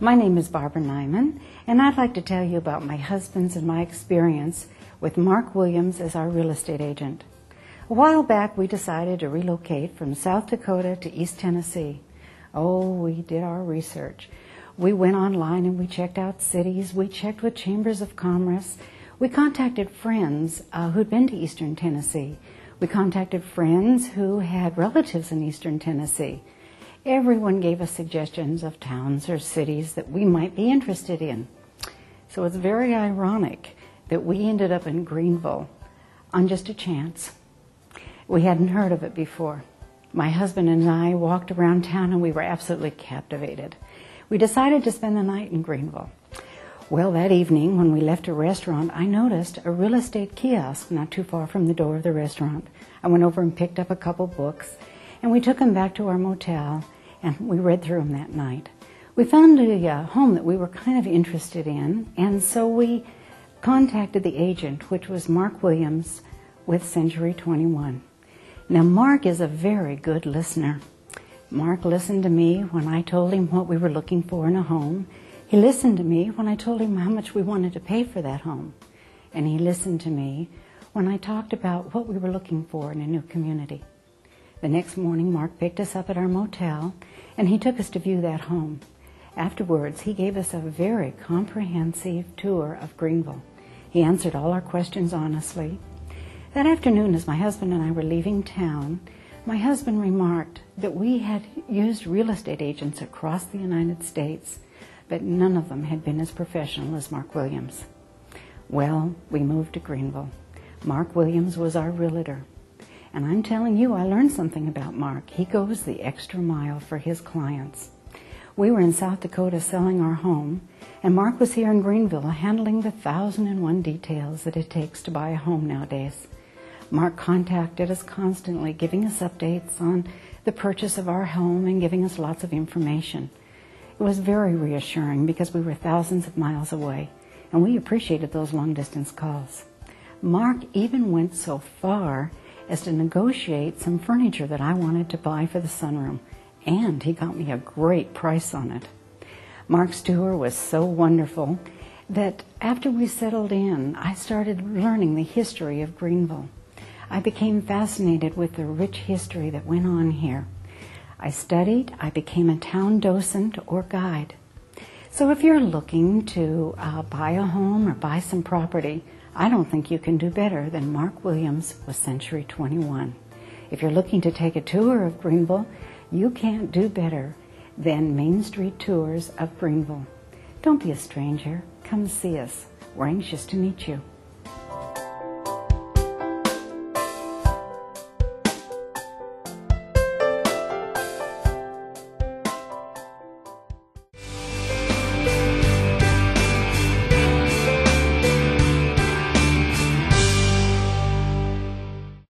My name is Barbara Nyman, and I'd like to tell you about my husband's and my experience with Mark Williams as our real estate agent. A while back, we decided to relocate from South Dakota to East Tennessee. Oh, we did our research. We went online and we checked out cities. We checked with chambers of commerce. We contacted friends who'd been to Eastern Tennessee. We contacted friends who had relatives in Eastern Tennessee. Everyone gave us suggestions of towns or cities that we might be interested in. So it's very ironic that we ended up in Greenville on just a chance. We hadn't heard of it before. My husband and I walked around town and we were absolutely captivated. We decided to spend the night in Greenville. Well, that evening when we left a restaurant, I noticed a real estate kiosk not too far from the door of the restaurant. I went over and picked up a couple books, and we took them back to our motel, and we read through them that night. We found a home that we were kind of interested in, and so we contacted the agent, which was Mark Williams with Century 21. Now, Mark is a very good listener. Mark listened to me when I told him what we were looking for in a home. He listened to me when I told him how much we wanted to pay for that home. And he listened to me when I talked about what we were looking for in a new community. The next morning, Mark picked us up at our motel, and he took us to view that home. Afterwards, he gave us a very comprehensive tour of Greenville. He answered all our questions honestly. That afternoon, as my husband and I were leaving town, my husband remarked that we had used real estate agents across the United States, but none of them had been as professional as Mark Williams. Well, we moved to Greenville. Mark Williams was our realtor. And I'm telling you, I learned something about Mark. He goes the extra mile for his clients. We were in South Dakota selling our home, and Mark was here in Greenville handling the 1,001 details that it takes to buy a home nowadays. Mark contacted us constantly, giving us updates on the purchase of our home and giving us lots of information. It was very reassuring because we were thousands of miles away, and we appreciated those long-distance calls. Mark even went so far as to negotiate some furniture that I wanted to buy for the sunroom, and he got me a great price on it. Mark's tour was so wonderful that after we settled in, I started learning the history of Greenville. I became fascinated with the rich history that went on here. I studied, I became a town docent or guide. So if you're looking to buy a home or buy some property, I don't think you can do better than Mark Williams with Century 21. If you're looking to take a tour of Greenville, you can't do better than Main Street Tours of Greenville. Don't be a stranger. Come see us. We're anxious to meet you.